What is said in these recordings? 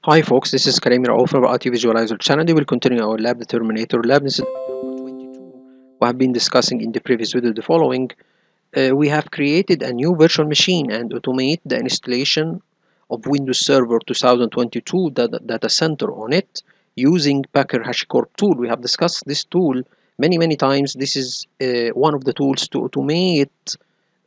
Hi folks, this is Karim Raouf from our IT Visualizer channel. We will continue our lab, the Terminator lab. This is video number 22. We have been discussing in the previous video the following. We have created a new virtual machine and automate the installation of Windows Server 2022 data center on it using Packer HashiCorp tool. We have discussed this tool many times. This is one of the tools to automate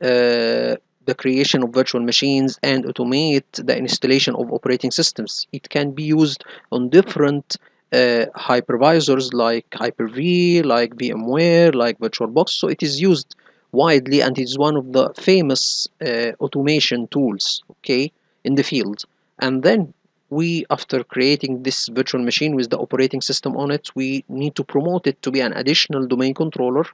the creation of virtual machines and automate the installation of operating systems. It can be used on different hypervisors like Hyper-V, like VMware, like VirtualBox. So it is used widely and it is one of the famous automation tools, okay, in the field. And then we, after creating this virtual machine with the operating system on it, we need to promote it to be an additional domain controller.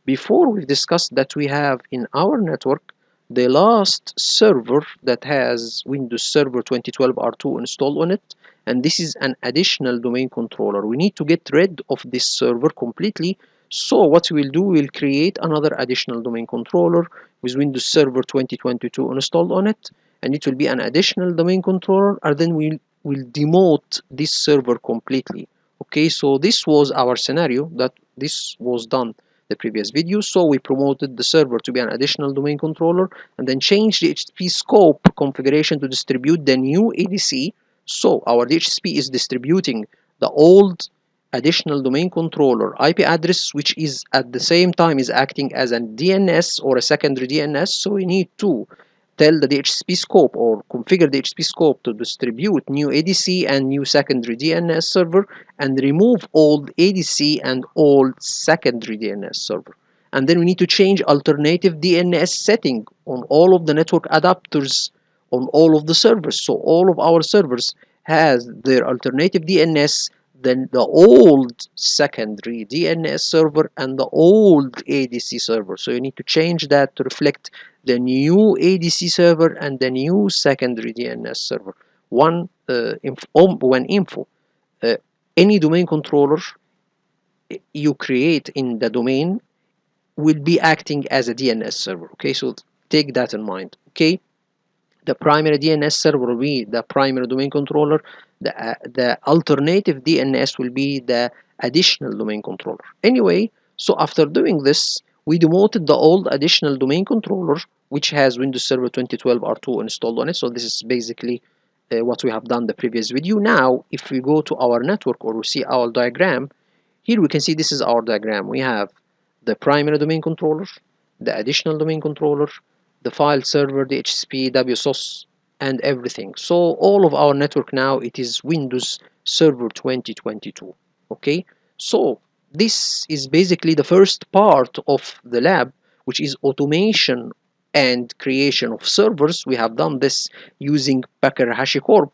Before we've discussed that we have in our network the last server that has Windows Server 2012 R2 installed on it, and this is an additional domain controller. We need to get rid of this server completely. So what we'll do, we'll create another additional domain controller with Windows Server 2022 installed on it, and it will be an additional domain controller, and then we'll demote this server completely. Okay, so this was our scenario that this was done the previous video. So we promoted the server to be an additional domain controller and then changed the DHCP scope configuration to distribute the new ADC. So our DHCP is distributing the old additional domain controller IP address, which is at the same time is acting as a DNS or a secondary DNS. So we need to tell the DHCP scope or configure the DHCP scope to distribute new ADC and new secondary DNS server and remove old ADC and old secondary DNS server. And then we need to change alternative DNS setting on all of the network adapters on all of the servers. So all of our servers has their alternative DNS, then the old secondary DNS server and the old ADC server. So you need to change that to reflect the new ADC server and the new secondary DNS server. One info. Uh, any domain controller you create in the domain will be acting as a DNS server. Okay, so take that in mind. Okay, the primary DNS server will be the primary domain controller. The alternative DNS will be the additional domain controller. Anyway, so after doing this, we demoted the old additional domain controller, which has Windows Server 2012 R2 installed on it. So this is basically what we have done the previous video. Now, if we go to our network or we see our diagram, here we can see this is our diagram. We have the primary domain controller, the additional domain controller, the file server, the DHCP, WSOS, and everything. So all of our network now, it is Windows Server 2022. Okay, so this is basically the first part of the lab, which is automation and creation of servers. We have done this using Packer HashiCorp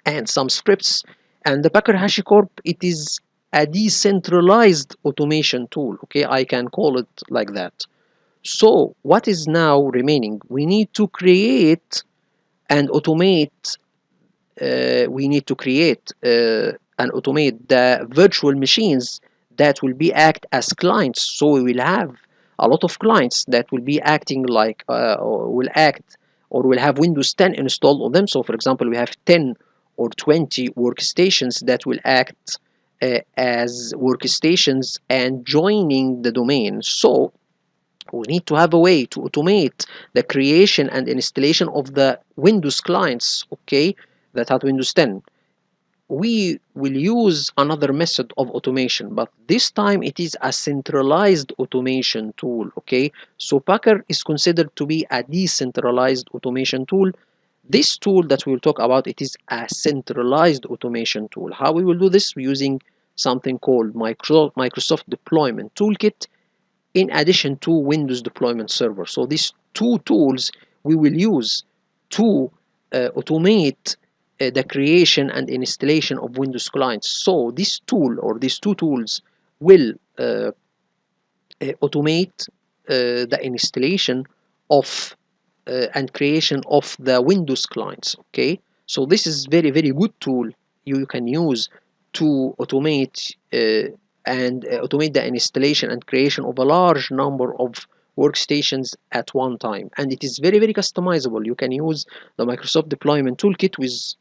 and some scripts. And the Packer HashiCorp, it is a decentralized automation tool. Okay, I can call it like that. So what is now remaining? We need to create and automate. We need to create and automate the virtual machines that will be act as clients. So we will have a lot of clients that will be acting like or will act or will have Windows 10 installed on them. So for example, we have 10 or 20 workstations that will act as workstations and joining the domain. So we need to have a way to automate the creation and installation of the Windows clients, okay, that had Windows 10. We will use another method of automation, but this time it is a centralized automation tool, okay? So Packer is considered to be a decentralized automation tool. This tool that we will talk about, it is a centralized automation tool. How we will do this? We're using something called Microsoft Deployment Toolkit in addition to Windows Deployment Server. So these two tools we will use to automate the creation and installation of Windows clients. So this tool or these two tools will automate the installation of and creation of the Windows clients. Okay, so this is very good tool you can use to automate automate the installation and creation of a large number of workstations at one time, and it is very customizable. You can use the Microsoft Deployment Toolkit with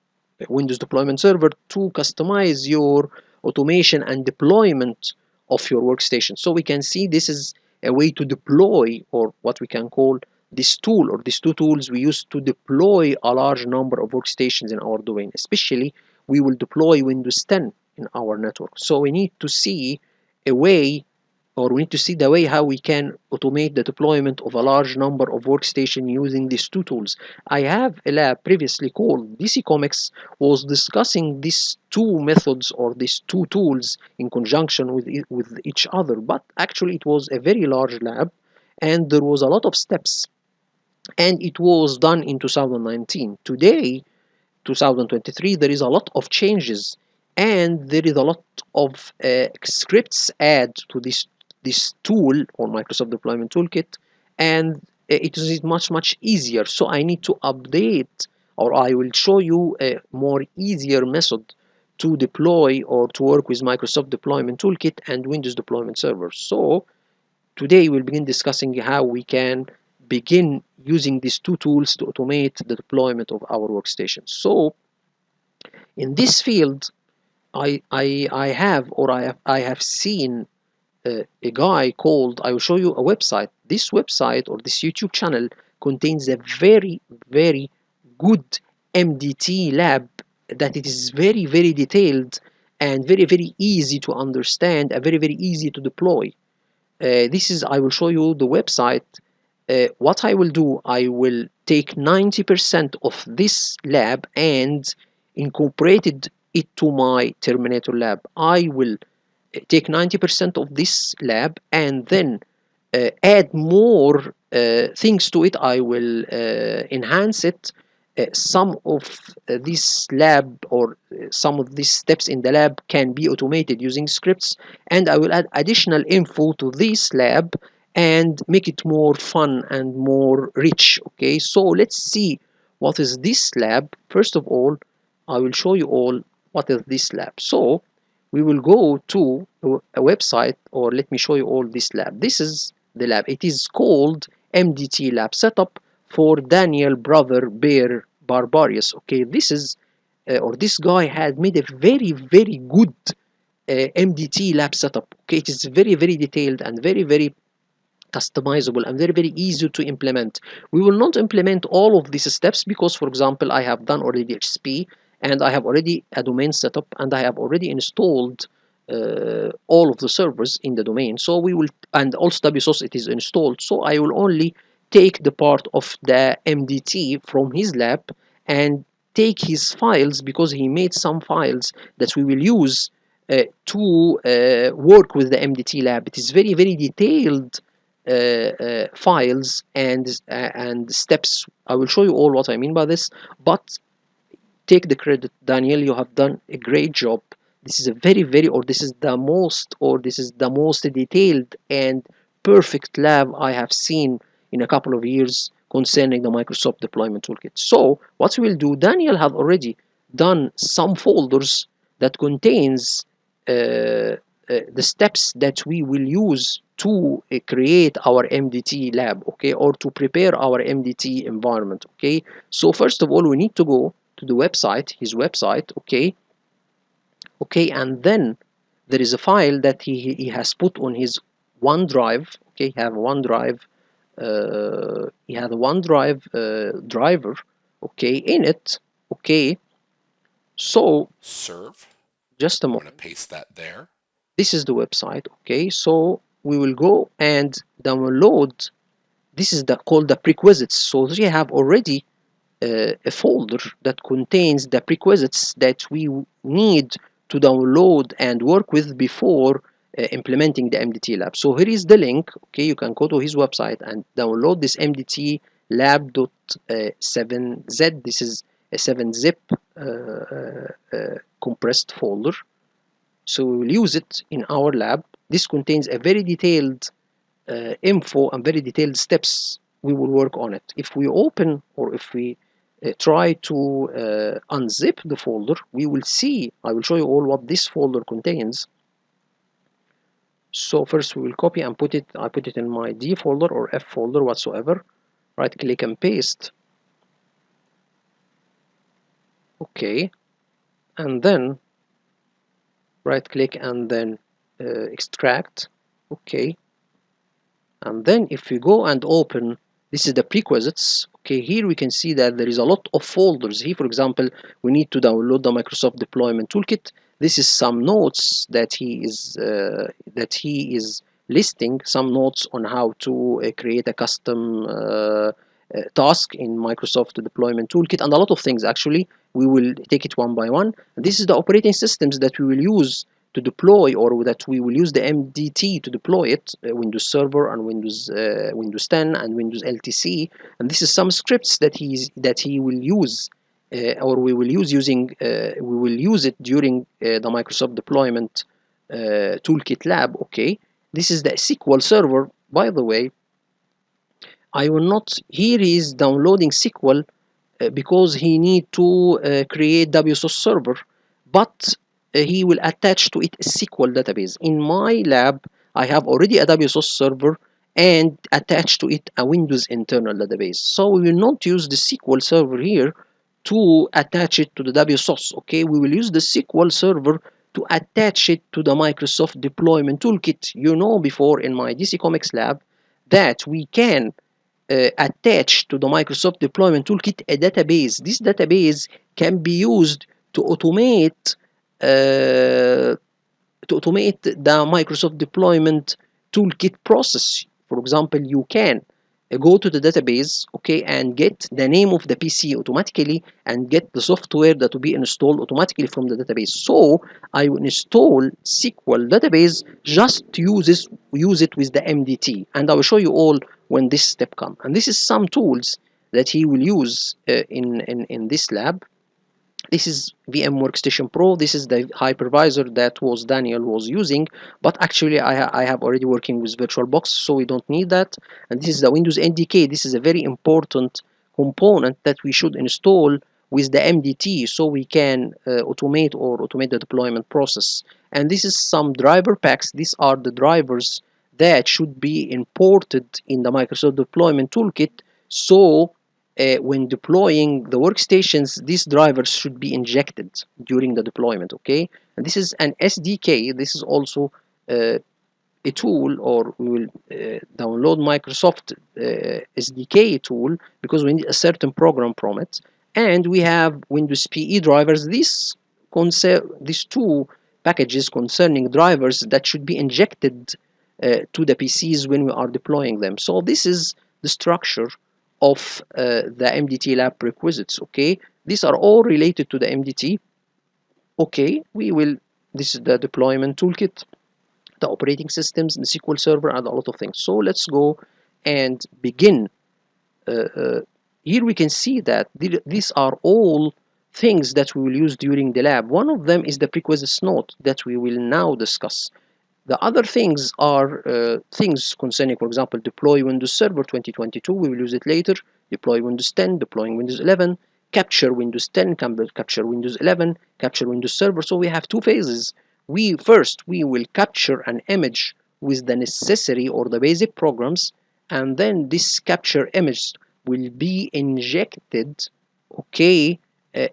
Windows Deployment Server to customize your automation and deployment of your workstation. So we can see this is a way to deploy, or what we can call this tool, or these two tools we use to deploy a large number of workstations in our domain. Especially we will deploy Windows 10 in our network. So we need to see a way, or we need to see the way how we can automate the deployment of a large number of workstations using these two tools. I have a lab previously called DC Comics was discussing these two methods or these two tools in conjunction with each other, but actually it was a very large lab and there was a lot of steps, and it was done in 2019. Today, 2023, there is a lot of changes and there is a lot of scripts add to this tool or Microsoft Deployment Toolkit, and it is much easier. So I need to update, or I will show you a more easier method to deploy or to work with Microsoft Deployment Toolkit and Windows Deployment Server. So today we'll begin discussing how we can begin using these two tools to automate the deployment of our workstation. So in this field, I have seen a guy called, I will show you a website. This website or this YouTube channel contains a very good MDT lab, that it is very detailed and very easy to understand and very easy to deploy. I will show you the website. What I will do, I will take 90% of this lab and incorporated it to my Terminator lab. I will take 90% of this lab and then add more things to it. I will enhance it. Some of this lab, or some of these steps in the lab, can be automated using scripts, and I will add additional info to this lab and make it more fun and more rich. Okay, so let's see what is this lab. First of all, I will show you all what is this lab. So we will go to a website, or let me show you all this lab. This is the lab. It is called MDT lab setup for Daniel brother Bear Barbarius. Okay, this is or this guy had made a very good MDT lab setup. Okay, it is very detailed and very customizable and very easy to implement. We will not implement all of these steps because, for example, I have done already HSP and I have already a domain setup and I have already installed all of the servers in the domain. So we will, and also WSOS it is installed. So I will only take the part of the MDT from his lab and take his files, because he made some files that we will use to work with the MDT lab. It is very detailed files and steps. I will show you all what I mean by this, but take the credit, Daniel. You have done a great job. This is a this is the most detailed and perfect lab I have seen in a couple of years concerning the Microsoft Deployment Toolkit. So what we will do, Daniel have already done some folders that contains the steps that we will use to create our MDT lab, okay, or to prepare our MDT environment. Okay, so first of all we need to go to the website, his website. Okay, and then there is a file that he has put on his OneDrive. Okay, he has a OneDrive driver, okay, in it. Okay, so Serve. just a I'm going to moment. paste that there. This is the website. Okay, so we will go and download. This is called the prerequisites. So we have already a folder that contains the prerequisites that we need to download and work with before implementing the MDT lab. So here is the link. Okay, you can go to his website and download this MDT lab.7z. This is a 7-zip compressed folder. So we will use it in our lab. This contains a very detailed info and very detailed steps we will work on it. If we open, or if we try to unzip the folder, we will see, I will show you all what this folder contains. So first we will copy and put it, I put it in my D folder or F folder whatsoever. Right click and paste. Okay, and then right click and then extract. Okay, and then if we go and open, this is the prerequisites. Okay, here we can see that there is a lot of folders here. For example, we need to download the Microsoft deployment toolkit. This is some notes that he is listing, some notes on how to create a custom task in Microsoft deployment toolkit, and a lot of things. Actually, we will take it one by one. This is the operating systems that we will use to deploy, or that we will use the MDT to deploy it, Windows Server and Windows 10 and Windows LTC. And this is some scripts that he will use, or we will use it during the Microsoft deployment toolkit lab. Okay, this is the SQL Server. By the way, I will not. Here is downloading SQL because he need to create WSOS server, but he will attach to it a SQL database. In my lab, I have already a WSOS server and attached to it a Windows internal database. So we will not use the SQL server here to attach it to the WSOS. Okay, we will use the SQL server to attach it to the Microsoft deployment toolkit. You know, before in my DC Comics lab that we can attach to the Microsoft Deployment Toolkit a database. This database can be used to automate uh, the Microsoft Deployment Toolkit process. For example, you can go to the database, okay, and get the name of the PC automatically and get the software that will be installed automatically from the database. So I will install SQL database just to use it with the MDT, and I will show you all when this step comes. And this is some tools that he will use in this lab. This is VM Workstation Pro. This is the hypervisor that Daniel was using, but actually I have already working with VirtualBox, so we don't need that. And this is the Windows NDK. This is a very important component that we should install with the MDT so we can automate the deployment process. And this is some driver packs. These are the drivers that should be imported in the Microsoft Deployment Toolkit, so when deploying the workstations, these drivers should be injected during the deployment. Okay, and this is an SDK. This is also a tool, or we will download Microsoft SDK tool because we need a certain program from it. And we have Windows PE drivers. These two packages concerning drivers that should be injected to the PCs when we are deploying them. So this is the structure of the MDT lab prerequisites. Okay, these are all related to the MDT. Okay, this is the deployment toolkit, the operating systems, the SQL Server, and a lot of things. So let's go and begin. Here we can see that these are all things that we will use during the lab. One of them is the prerequisites note that we will now discuss. The other things are things concerning, for example, deploy Windows Server 2022. We will use it later. Deploy Windows 10, deploying Windows 11, capture Windows 10, capture Windows 11, capture Windows Server. So we have two phases. We will capture an image with the necessary or the basic programs, and then this capture image will be injected, okay,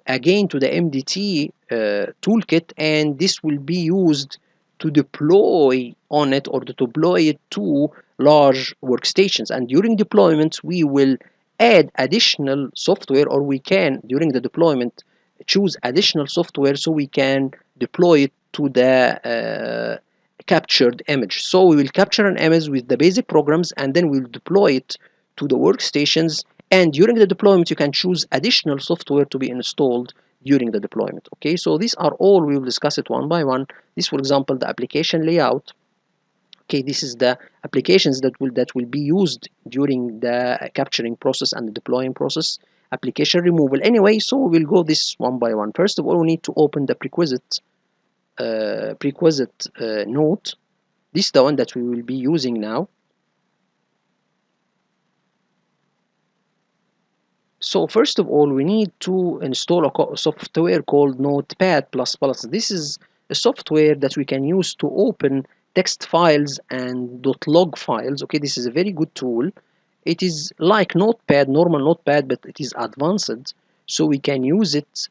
again to the MDT toolkit, and this will be used to deploy on it, or to deploy it to large workstations. And during deployment, we will add additional software, or we can, during the deployment, choose additional software so we can deploy it to the captured image. So we will capture an image with the basic programs, and then we'll deploy it to the workstations. And during the deployment, you can choose additional software to be installed during the deployment. Okay, so these are all, we will discuss it one by one. This, for example, the application layout. Okay, this is the applications that will be used during the capturing process and the deploying process. Application removal. Anyway, so we will go this one by one. First of all, we need to open the prerequisite note. This is the one that we will be using now. So first of all, we need to install a software called Notepad++. This is a software that we can use to open text files and .log files. Okay, this is a very good tool. It is like Notepad, normal Notepad, but it is advanced, so we can use it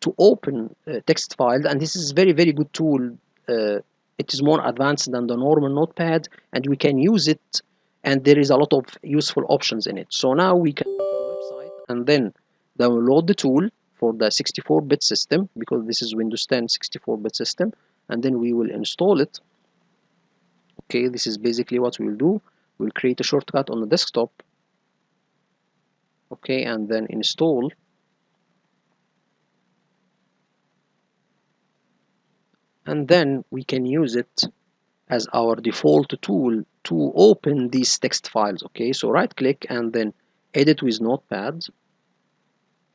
to open text files, and this is very good tool. It is more advanced than the normal notepad, and we can use it, and there is a lot of useful options in it. So now we can go to the website and then download the tool for the 64-bit system, because this is Windows 10 64-bit system, and then we will install it. Okay, this is basically what we will do. We'll create a shortcut on the desktop, okay, and then install. And then we can use it as our default tool to open these text files. Okay, so right click and then edit with notepad.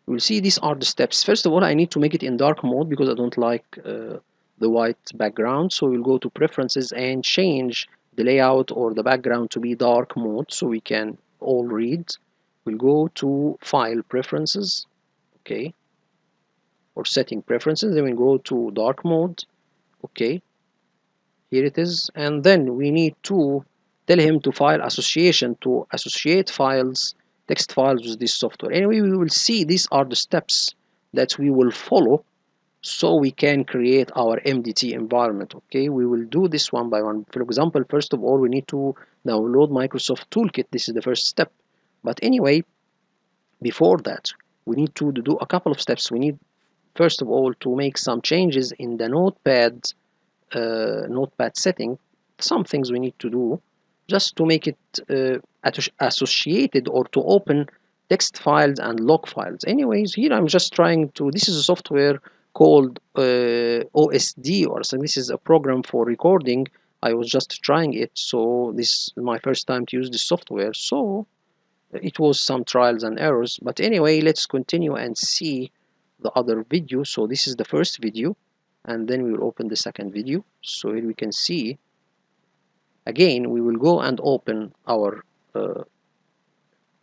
We'll see these are the steps. First of all, I need to make it in dark mode because I don't like the white background. So we'll go to preferences and change the layout or the background to be dark mode so we can all read. We'll go to file preferences, okay, or setting preferences, then we'll go to dark mode. Okay, here it is, and then we need to tell him to file association to associate files, text files with this software. Anyway, we will see these are the steps that we will follow so we can create our MDT environment. Okay, we will do this one by one. For example, first of all, we need to download Microsoft Toolkit. This is the first step. But anyway, before that, we need to do a couple of steps. We need, first of all, to make some changes in the notepad setting. Some things we need to do just to make it associated or to open text files and log files. Anyways, here I'm just trying to, this is a software called OSD, or so this is a program for recording. I was just trying it, so this is my first time to use this software, so it was some trials and errors. But anyway, let's continue and see the other video. So this is the first video, and then we will open the second video. So here we can see, again, we will go and open our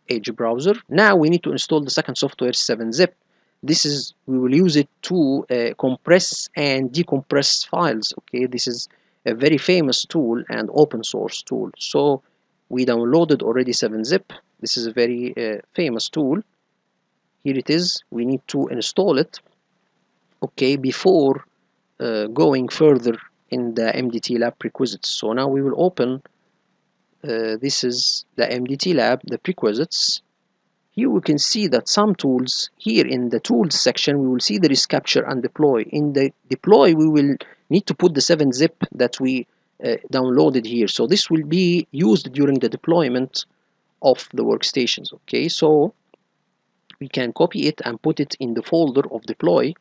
Edge browser. Now we need to install the second software, 7-Zip. This is, we will use it to compress and decompress files. Okay, this is a very famous tool and open source tool. So we downloaded already 7-Zip. This is a very famous tool. Here it is. We need to install it, okay, before going further in the MDT lab prerequisites. So now we will open, this is the MDT lab, the prerequisites. Here we can see that some tools, here in the tools section, we will see there is capture and deploy. In the deploy, we will need to put the 7-Zip that we downloaded here. So this will be used during the deployment of the workstations. Okay, so we can copy it and put it in the folder of deploy.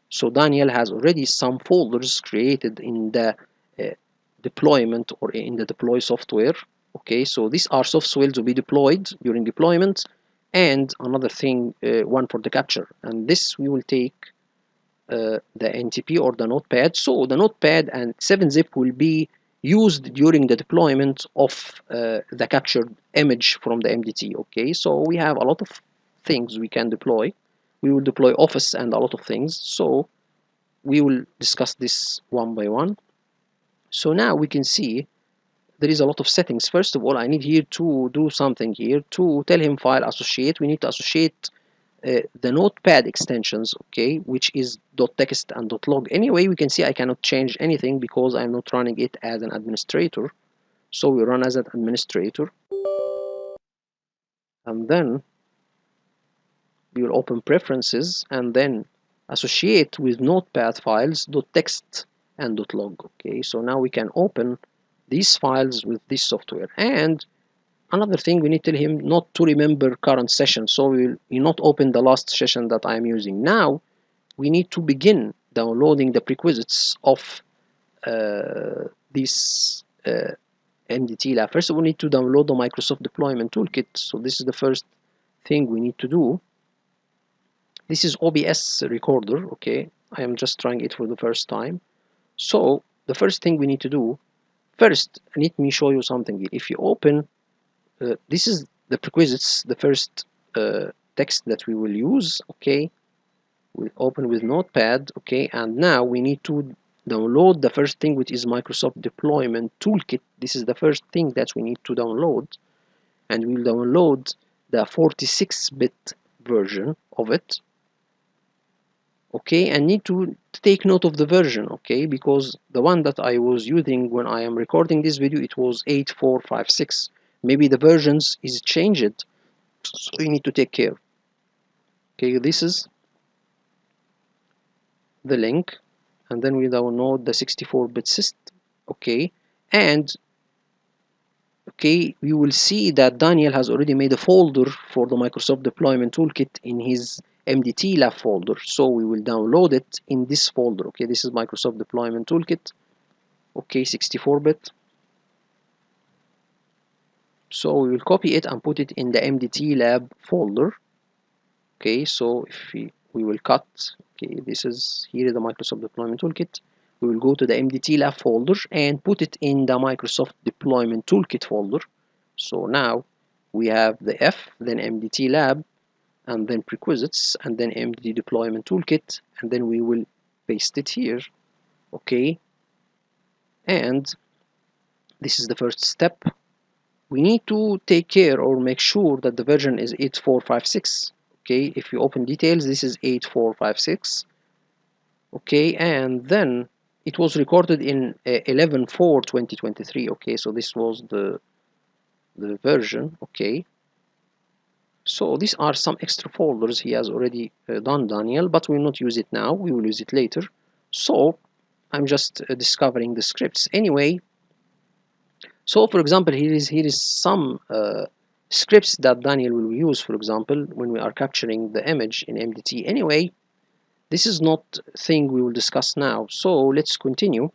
So Daniel has already some folders created in the deployment or in the deploy software. Okay, so these are software to be deployed during deployment, and another thing, one for the capture. And this we will take the NTP or the notepad. So the notepad and 7-Zip will be used during the deployment of the captured image from the MDT. Okay, so we have a lot of things we can deploy. We will deploy Office and a lot of things, so we will discuss this one by one. So now we can see there is a lot of settings. First of all, I need here to do something here to tell him file associate. We need to associate the notepad extensions, okay, which is .text and .log. Anyway, we can see I cannot change anything because I'm not running it as an administrator. So we run as an administrator, and then we will open preferences and then associate with notepad files .text and .log. Okay, so now we can open these files with this software. And another thing, we need to tell him not to remember current session, so we will not open the last session that I am using. Now we need to begin downloading the prerequisites of this MDT lab. First of all, we need to download the Microsoft Deployment Toolkit. So this is the first thing we need to do. This is OBS recorder. Okay, I am just trying it for the first time. So the first thing we need to do, first let me show you something. If you open this is the prerequisites, the first text that we will use. Okay, we'll open with notepad. Okay, and now we need to download the first thing, which is Microsoft Deployment Toolkit. This is the first thing that we need to download, and we'll download the 46-bit version of it. okay, and need to take note of the version, okay, because the one that I was using when I am recording this video, it was 8456. Maybe the versions is changed, so you need to take care. Okay, this is the link, and then we download the 64-bit system, okay, and okay, we will see that Daniel has already made a folder for the Microsoft Deployment Toolkit in his MDT lab folder. So we will download it in this folder. Okay, this is Microsoft Deployment Toolkit. Okay, 64-bit. So we will copy it and put it in the MDT lab folder. Okay, so if we will cut, okay, this is here the Microsoft Deployment Toolkit. We will go to the MDT lab folder and put it in the Microsoft Deployment Toolkit folder. So now we have the F, then MDT lab, and then prerequisites, and then MDT deployment toolkit, and then we will paste it here. Okay, and this is the first step. We need to take care or make sure that the version is 8456. Okay, if you open details, this is 8456. Okay, and then it was recorded in 11/4/2023. Okay, so this was the version. Okay, so these are some extra folders he has already done, Daniel, but we will not use it now. We will use it later. So I'm just discovering the scripts anyway. So for example, here is some scripts that Daniel will use, for example, when we are capturing the image in MDT. Anyway, this is not thing we will discuss now. So let's continue.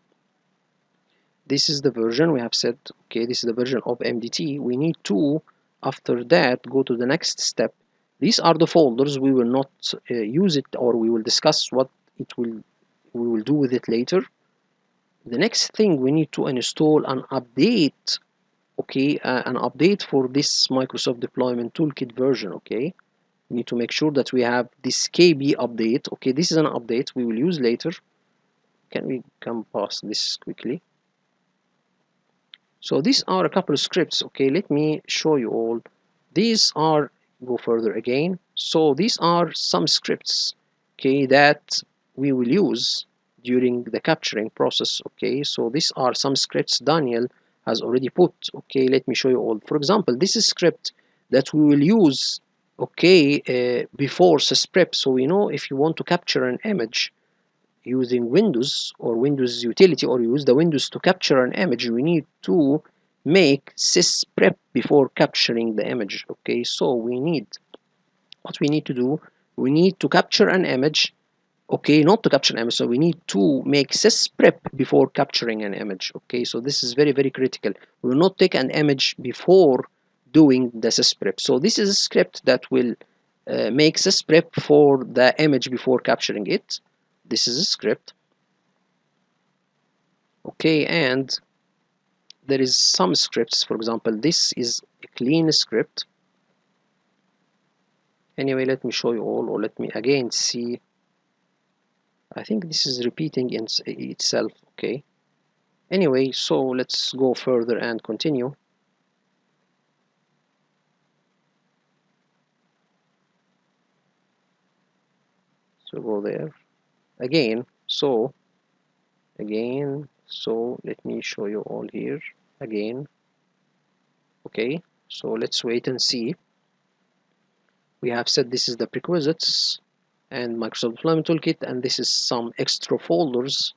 This is the version we have said. Okay, this is the version of MDT. We need to, after that, go to the next step. These are the folders. We will not use it, or we will discuss what we will do with it later. The next thing, we need to install an update. Okay, an update for this Microsoft Deployment Toolkit version. Okay, we need to make sure that we have this KB update. Okay, this is an update we will use later. Can we come past this quickly? So these are a couple of scripts. Okay, let me show you all. These are, go further again. So these are some scripts, okay, that we will use during the capturing process. Okay, so these are some scripts Daniel has already put. Okay, let me show you all. For example, this is script that we will use, okay, before sysprep. So we know if you want to capture an image using Windows or Windows utility, or use the Windows to capture an image, we need to make sysprep before capturing the image. Okay, so we need, what we need to do, we need to capture an image. Okay, not to capture an image, so we need to make sysprep before capturing an image. Okay, so this is very, very critical. We will not take an image before doing the sysprep. So this is a script that will make sysprep for the image before capturing it. This is a script. Okay, and there is some scripts. For example, this is a clean script. Anyway, let me show you all, or let me again see. I think this is repeating in itself. Okay, anyway, so let's go further and continue. So go there again. So again, so let me show you all here again. Okay, so let's wait and see. We have said this is the prerequisites and Microsoft Deployment Toolkit, and this is some extra folders,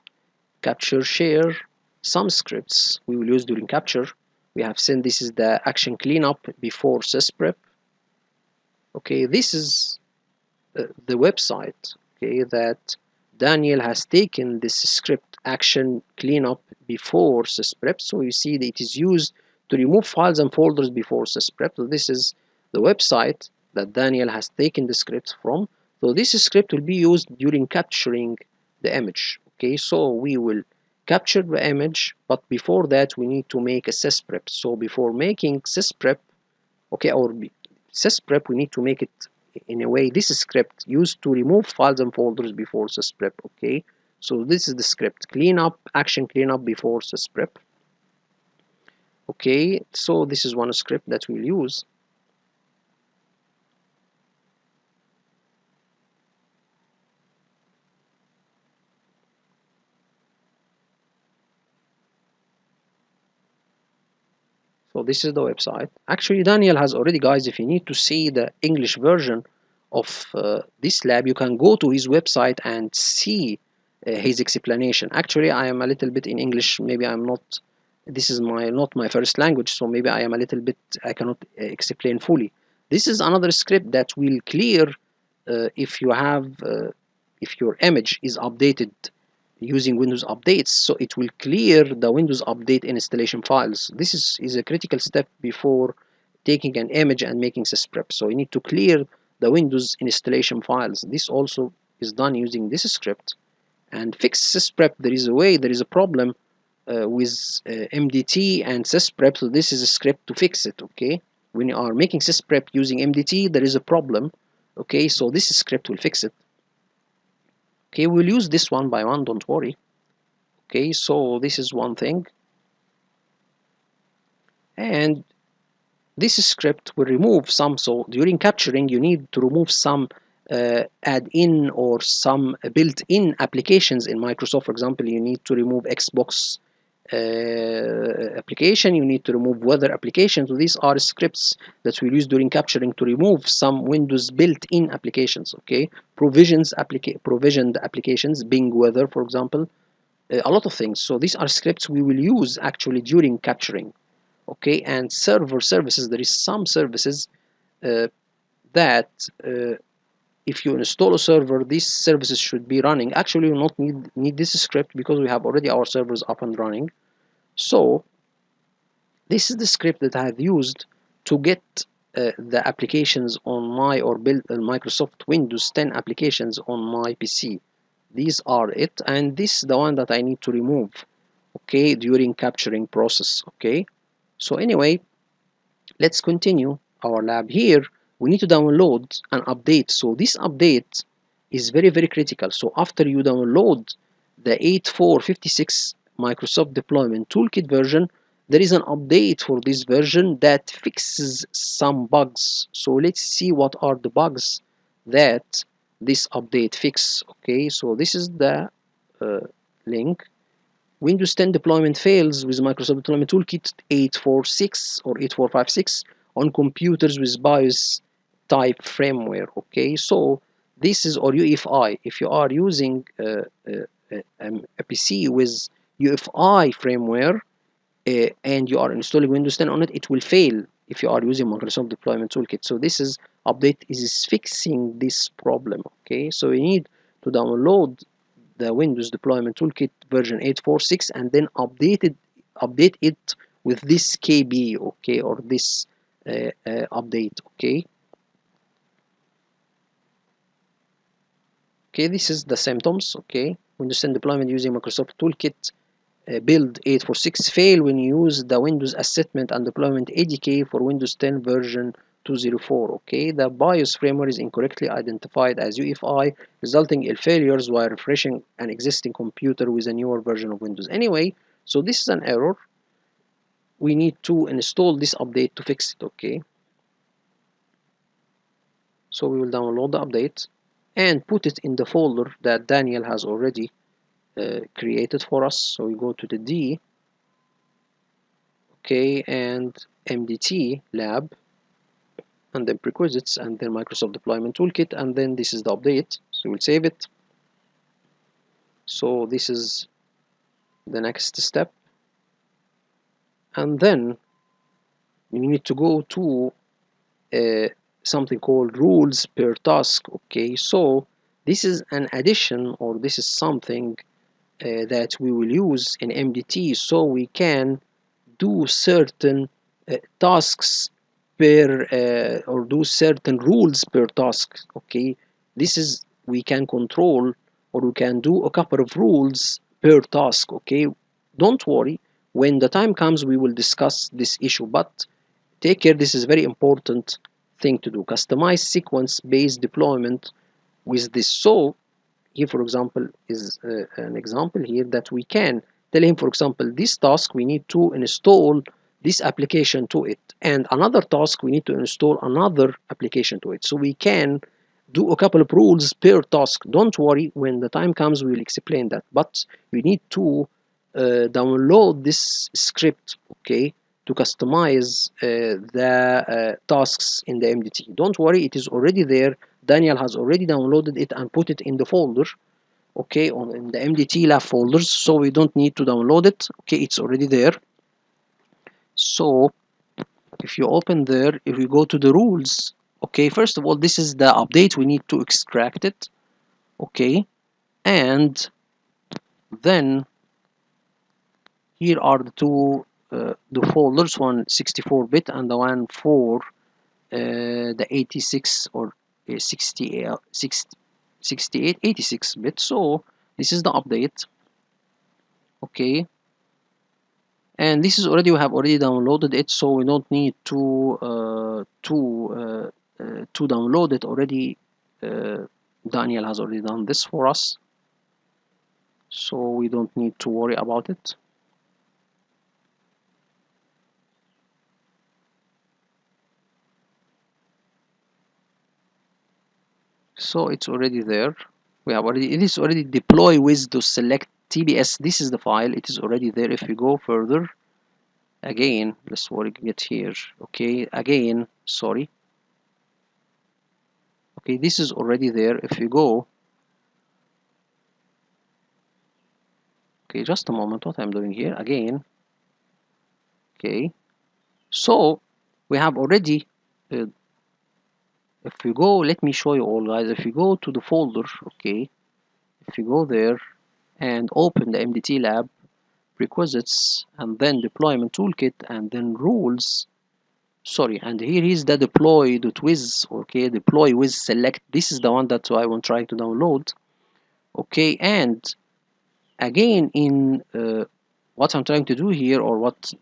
capture, share, some scripts we will use during capture. We have seen this is the action cleanup before sysprep. Okay, this is the website, okay, that Daniel has taken this script action cleanup before sysprep. So you see that it is used to remove files and folders before sysprep. So this is the website that Daniel has taken the script from. So this script will be used during capturing the image. Okay, so we will capture the image, but before that we need to make a sysprep. So before making sysprep, okay, or sysprep, we need to make it in a way, this script used to remove files and folders before sysprep. Okay, so this is the script, cleanup, action cleanup before sysprep. Okay, so this is one script that we'll use. So this is the website. Actually, Daniel has already, guys, if you need to see the English version of this lab, you can go to his website and see his explanation. Actually, I am a little bit in English. Maybe I'm not, this is not my first language, so maybe I am a little bit, I cannot explain fully. This is another script that will clear if you have, if your image is updated using Windows updates, so it will clear the Windows update installation files. This is a critical step before taking an image and making sysprep. So you need to clear the Windows installation files. This also is done using this script. And fix sysprep, there is a way, there is a problem with MDT and sysprep, so this is a script to fix it, okay? When you are making sysprep using MDT, there is a problem, okay? So this script will fix it. Okay, we'll use this one by one, don't worry. Okay, so this is one thing, and this script will remove some. So during capturing you need to remove some add-in or some built-in applications in Microsoft. For example, you need to remove Xbox application, you need to remove weather application. So these are scripts that we use during capturing to remove some Windows built-in applications. Okay, provisioned applications, Bing weather, for example, a lot of things. So these are scripts we will use actually during capturing. Okay, and server services, there is some services that if you install a server, these services should be running. Actually, you will not need this script because we have already our servers up and running. So this is the script that I have used to get the applications on my, or build Microsoft Windows 10 applications on my PC. These are it, and this is the one that I need to remove, okay, during capturing process. Okay, so anyway, let's continue our lab. Here we need to download an update. So this update is very critical. So after you download the 8456 Microsoft Deployment Toolkit version, there is an update for this version that fixes some bugs. So let's see what are the bugs that this update fix. Okay, so this is the link. Windows 10 deployment fails with Microsoft Deployment Toolkit 846 or 8456 on computers with BIOS type firmware. Okay, so this is, or UEFI. If you are using a PC with UEFI firmware and you are installing Windows 10 on it, it will fail if you are using Microsoft Deployment Toolkit. So this is update is fixing this problem. Okay, so you need to download the Windows Deployment Toolkit version 846 and then update it with this KB, okay, or this update. Okay, this is the symptoms. Okay, Windows 10 deployment using Microsoft Toolkit build 846 fail when you use the Windows Assessment and Deployment ADK for Windows 10 version 204. Okay, the BIOS firmware is incorrectly identified as UEFI, resulting in failures while refreshing an existing computer with a newer version of Windows. Anyway, so this is an error. We need to install this update to fix it. Okay, so we will download the update and put it in the folder that Daniel has already created for us. So we go to the D, okay, and MDT lab, and then prerequisites, and then Microsoft Deployment Toolkit, and then this is the update. So we'll save it. So this is the next step, and then we need to go to something called rules per task. Okay, so this is an addition, or this is something that we will use in MDT, so we can do certain tasks per or do certain rules per task. Okay, this is, we can control, or we can do a couple of rules per task. Okay, don't worry, when the time comes we will discuss this issue, but take care, this is very important thing to do. Customize sequence based deployment with this. So here, for example, is an example here that we can tell him, for example, this task we need to install this application to it, and another task we need to install another application to it. So we can do a couple of rules per task. Don't worry, when the time comes we will explain that, but you need to download this script, okay, to customize the tasks in the MDT. Don't worry, it is already there. Daniel has already downloaded it and put it in the folder, okay, in the MDT lab folders, so we don't need to download it. Okay, it's already there. So if you open there, if you go to the rules, okay, first of all, this is the update. We need to extract it, okay, and then here are the folders, one 64-bit and the one for the 86 or 68 86-bit. So this is the update, okay, and this is already, we have already downloaded it, so we don't need to download it already. Daniel has already done this for us, so we don't need to worry about it. So it's already there. We have already, it is already deploy with the select TBS. This is the file, it is already there. If we go further again, let's get here, okay, again, sorry, okay, this is already there. If you go, okay, just a moment, what I'm doing here again, okay, so we have already if you go, let me show you all, guys. If you go to the folder, okay, if you go there and open the MDT lab requisites and then deployment toolkit and then rules, sorry, and here is the deploy.wiz, okay, deploy with select, this is the one that I want trying to download, okay, and again in what I'm trying to do here, or what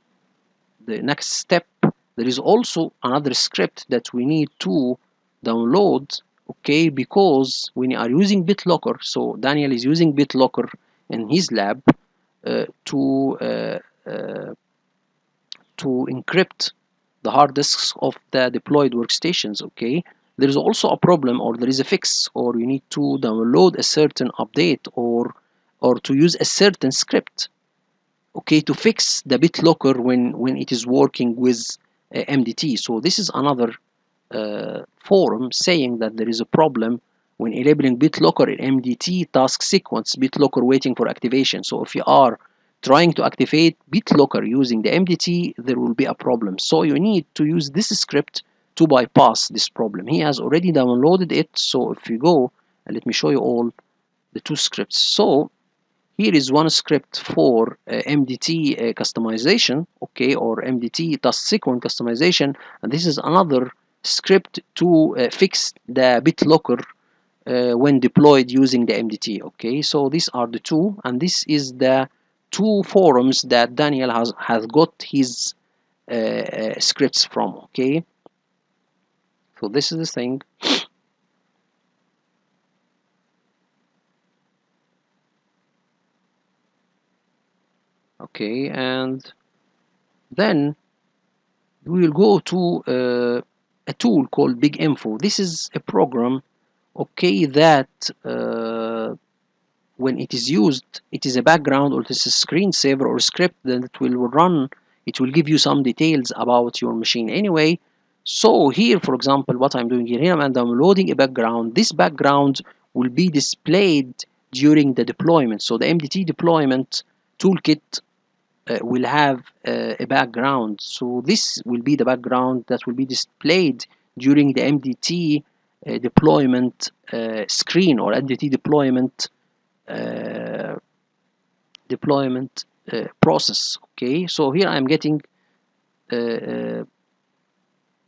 the next step, there is also another script that we need to download, okay, because we are using BitLocker, so Daniel is using BitLocker in his lab to encrypt the hard disks of the deployed workstations, okay. There is also a problem, or there is a fix, or you need to download a certain update, or to use a certain script, okay, to fix the BitLocker when it is working with MDT. So this is another forum saying that there is a problem when enabling BitLocker in MDT task sequence, BitLocker waiting for activation. So if you are trying to activate BitLocker using the MDT, there will be a problem. So you need to use this script to bypass this problem. He has already downloaded it. So if you go, and let me show you all the two scripts. So here is one script for MDT customization, okay, or MDT task sequence customization, and this is another script to fix the BitLocker when deployed using the MDT, okay. So these are the two, and this is the two forums that Daniel has got his scripts from, okay. So this is the thing. Okay, and then we will go to a tool called Big Info. This is a program, okay, that when it is used, it is a background, or it is a screensaver or script that will run. It will give you some details about your machine anyway. So here, for example, what I'm doing here, I'm downloading a background. This background will be displayed during the deployment. So the MDT deployment toolkit will have a background. So this will be the background that will be displayed during the MDT deployment screen, or MDT uh, deployment process. Okay, so here I'm getting uh,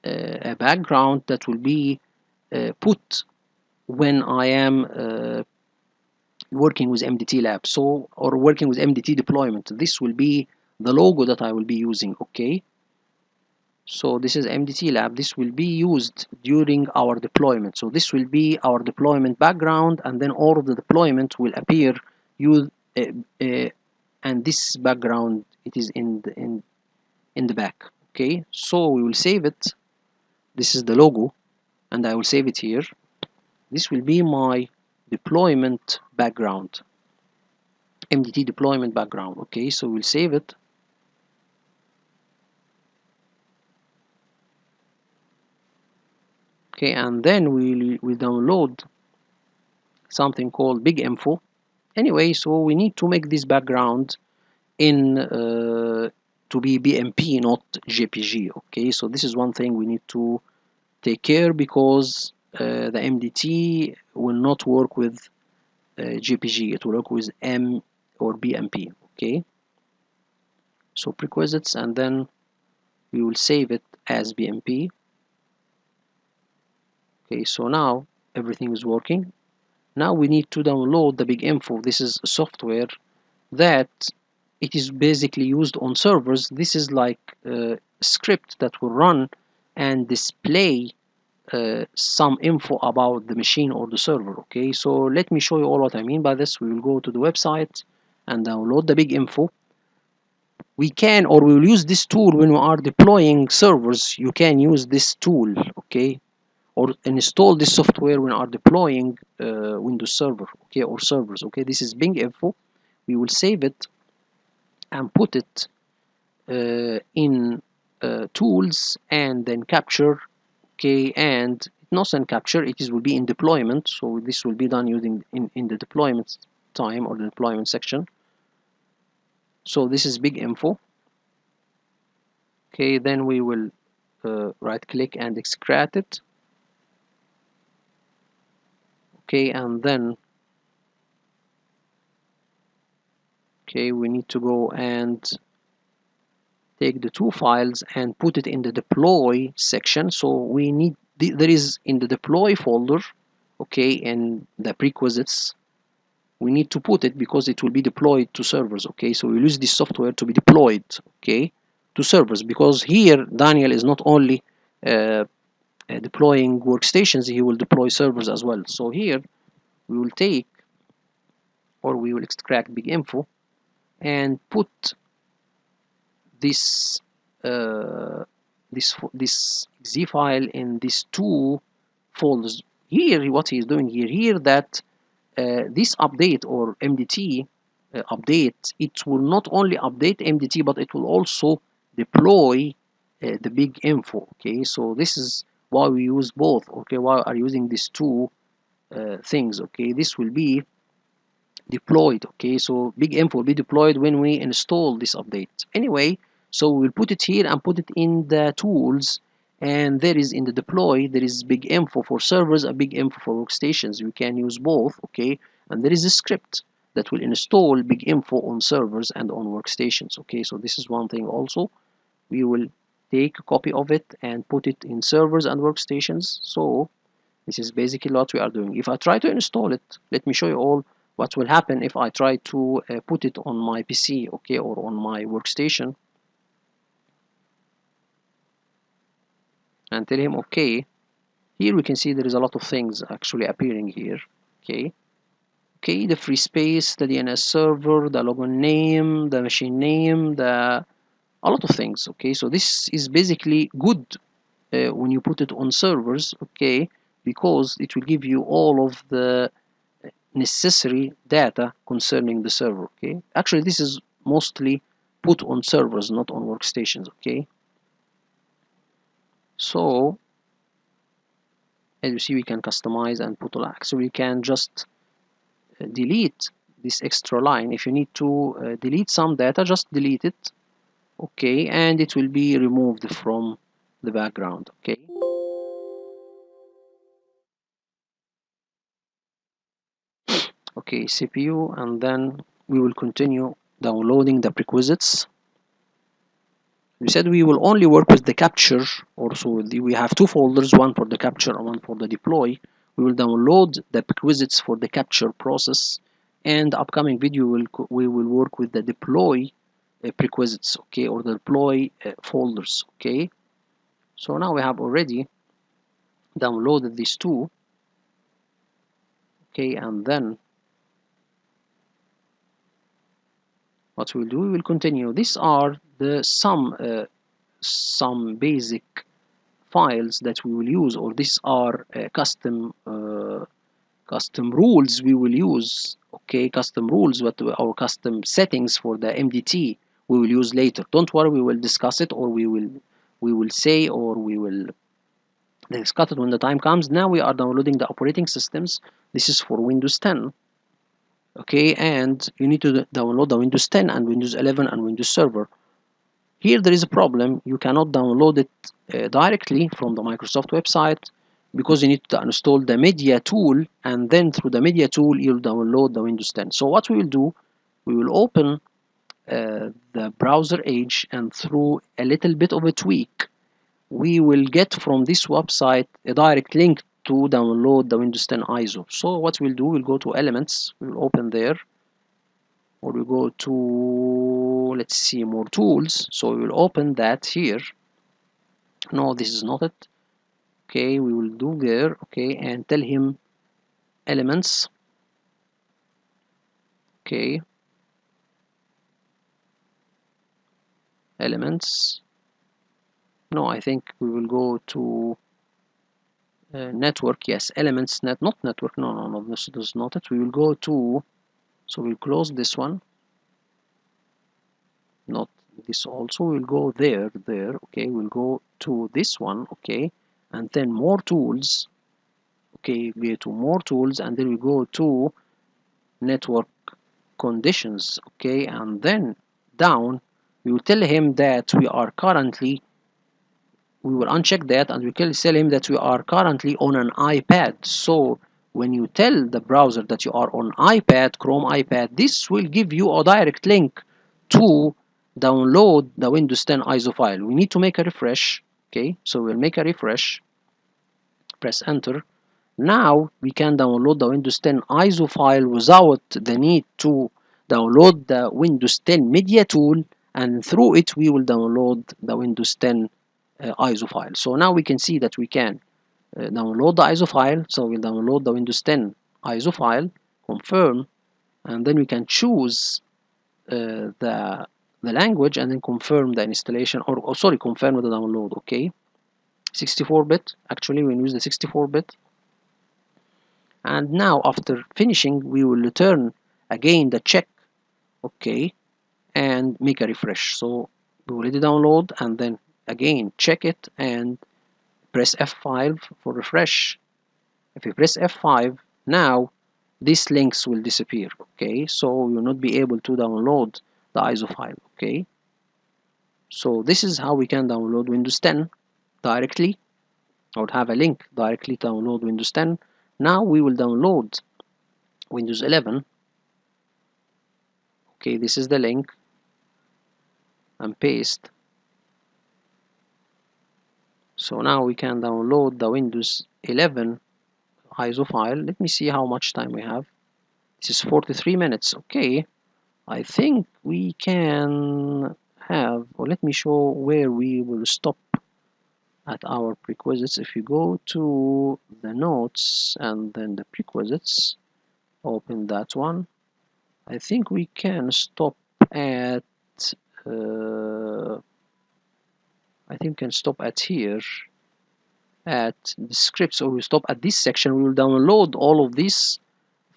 a background that will be put when I am working with MDT lab, so, or working with MDT deployment. This will be the logo that I will be using, okay. So this is MDT lab. This will be used during our deployment. So this will be our deployment background, and then all of the deployment will appear use and this background, it is in the back, okay. So we will save it. This is the logo, and I will save it here. This will be my deployment background, MDT deployment background, okay. So we'll save it. Okay, and then we download something called big info. Anyway, so we need to make this background in to be BMP, not JPG. Okay, so this is one thing we need to take care, because the MDT will not work with JPG. It will work with M or BMP. Okay, so prerequisites, and then we will save it as BMP. Okay, so now everything is working. Now we need to download the big info. This is software that it is basically used on servers. This is like a script that will run and display some info about the machine or the server. Okay, so let me show you all what I mean by this. We will go to the website and download the big info. We can, or we will use this tool when we are deploying servers. You can use this tool, okay, or install this software when you are deploying Windows Server, okay, or servers. Okay, this is big info. We will save it and put it in tools and then capture. Okay, and not in capture, it is will be in deployment. So this will be done using in the deployment time or the deployment section. So this is big info. Okay, then we will right click and extract it. Okay, and then okay, we need to go and take the two files and put it in the deploy section. So we need there is in the deploy folder, okay, in the prerequisites, we need to put it because it will be deployed to servers. Okay, so we use this software to be deployed, okay, to servers, because here Daniel is not only deploying workstations, he will deploy servers as well. So here we will take, or we will extract big info and put this this exe file in these two folders. Here what he is doing here that this update or MDT update, it will not only update MDT, but it will also deploy the big info. Okay, so this is why we use both. Okay, why are using these two things. Okay, this will be deployed. Okay, so big info will be deployed when we install this update. Anyway, so we'll put it here and put it in the tools, and there is in the deploy there is big info for servers and big info for workstations. You can use both. Okay, and there is a script that will install big info on servers and on workstations. Okay, so this is one thing also. We will take a copy of it and put it in servers and workstations. So this is basically what we are doing. If I try to install it, let me show you all what will happen if I try to put it on my PC, okay, or on my workstation, and tell him okay. Here we can see there is a lot of things actually appearing here. Okay, okay, the free space, the DNS server, the login name, the machine name, a lot of things. Okay, so this is basically good when you put it on servers, okay, because it will give you all of the necessary data concerning the server. Okay, actually this is mostly put on servers, not on workstations. Okay, so as you see, we can customize and put all. So we can just delete this extra line. If you need to delete some data, just delete it. Okay, and it will be removed from the background. Okay, okay, CPU, and then we will continue downloading the prerequisites. We said we will only work with the capture. Also, we have two folders, one for the capture and one for the deploy. We will download the prerequisites for the capture process, and the upcoming video we will work with the deploy prerequisites, okay, or the deploy folders. Okay, so now we have already downloaded these two. Okay, and then what we'll do, we will continue. These are the some basic files that we will use, or these are custom rules we will use. Okay, custom rules, what our custom settings for the MDT we will use later. Don't worry, we will discuss it, or we will say, or we will They cut it when the time comes. Now we are downloading the operating systems. This is for Windows 10. Okay, and you need to download the Windows 10 and Windows 11 and Windows Server. Here there is a problem. You cannot download it directly from the Microsoft website because you need to install the media tool, and then through the media tool you'll download the Windows 10. So what we will do, we will open the browser Edge, and through a little bit of a tweak we will get from this website a direct link to download the Windows 10 ISO. So what we'll do, we'll go to Elements, we'll open there, or we go to, let's see, more tools. So we will open that here. No, this is not it. Okay, we will do there. Okay, and tell him Elements. Okay, Elements. No, I think we will go to network. Yes, Elements, not network. No, this is not it. We will go to, so we'll close this one, not this also. We'll go there. Okay, we'll go to this one. Okay, and then more tools. Okay, we go to more tools, and then we go to network conditions. Okay, and then down we will tell him that we will uncheck that, and we can tell him that we are currently on an iPad. So when you tell the browser that you are on iPad, Chrome iPad, this will give you a direct link to download the Windows 10 ISO file. We need to make a refresh. Okay, so we'll make a refresh, press enter. Now we can download the Windows 10 ISO file without the need to download the Windows 10 media tool, and through it we will download the Windows 10 ISO file. So now we can see that we can download the ISO file. So we'll download the Windows 10 ISO file, confirm, and then we can choose the language, and then confirm the installation, or sorry, confirm the download. Okay, 64-bit. Actually, we use the 64-bit. And now after finishing, we will return again the check. Okay, and make a refresh. So we already download, and then again check it and press F5 for refresh. If you press F5, now these links will disappear. Okay, so you will not be able to download the ISO file. Okay, so this is how we can download Windows 10 directly, or have a link directly to download Windows 10. Now we will download Windows 11. Okay, this is the link, and paste. So now we can download the Windows 11 ISO file. Let me see how much time we have. This is 43 minutes. Okay, I think we can have, or let me show where we will stop at our prerequisites. If you go to the notes and then the prerequisites, open that one. I think we can stop at I think we can stop at here at the scripts, or we stop at this section. We will download all of these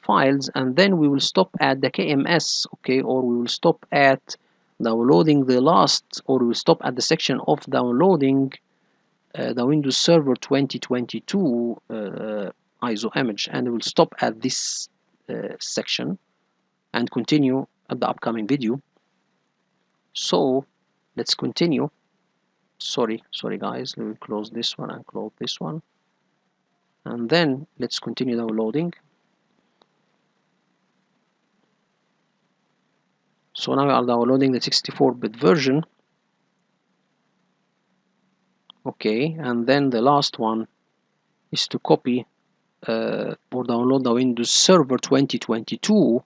files, and then we will stop at the KMS. Okay, or we will stop at downloading the last, or we will stop at the section of downloading the Windows Server 2022 ISO image, and we will stop at this section and continue at the upcoming video. So let's continue. Sorry guys, let me close this one and close this one, and then let's continue downloading. So now we are downloading the 64-bit version. Okay, and then the last one is to copy or download the Windows Server 2022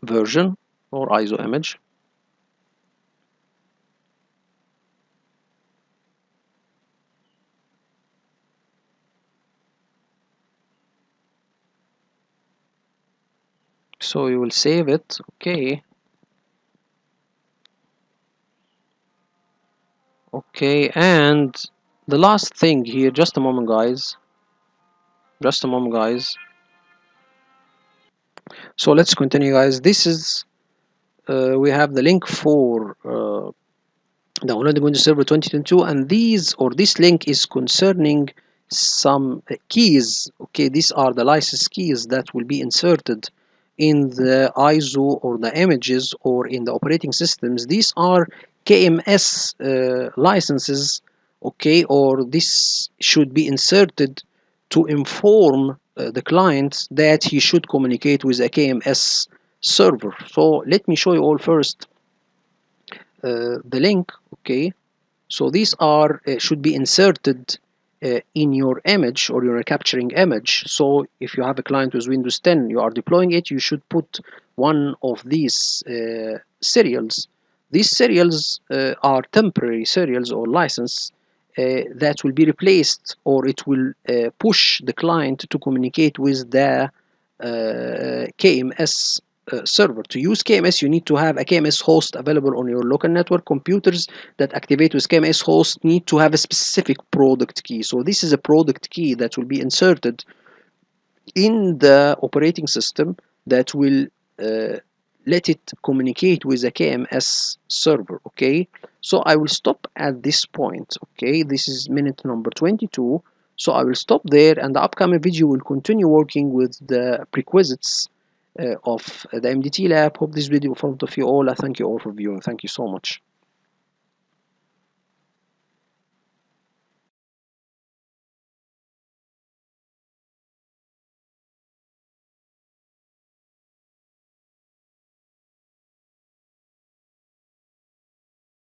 version or ISO image. So you will save it. Okay, and the last thing here, just a moment guys, so let's continue guys. This is we have the link for downloading Windows Server 2022, and this link is concerning some keys. Okay, these are the license keys that will be inserted in the ISO or the images or in the operating systems. These are KMS licenses, okay, or this should be inserted to inform the client that he should communicate with a KMS server. So let me show you all first the link. Okay, so these are should be inserted in your image or your capturing image. So if you have a client with Windows 10, you are deploying it, you should put one of these serials. These serials are temporary serials or license that will be replaced, or it will push the client to communicate with the KMS server. To use KMS, you need to have a KMS host available on your local network. Computers that activate with KMS host need to have a specific product key. So this is a product key that will be inserted in the operating system that will uh, let it communicate with a KMS server. Okay, so I will stop at this point. Okay, this is minute number 22. So I will stop there, and the upcoming video will continue working with the prerequisites of the MDT lab. Hope this video in front of you all. I thank you all for viewing. Thank you so much.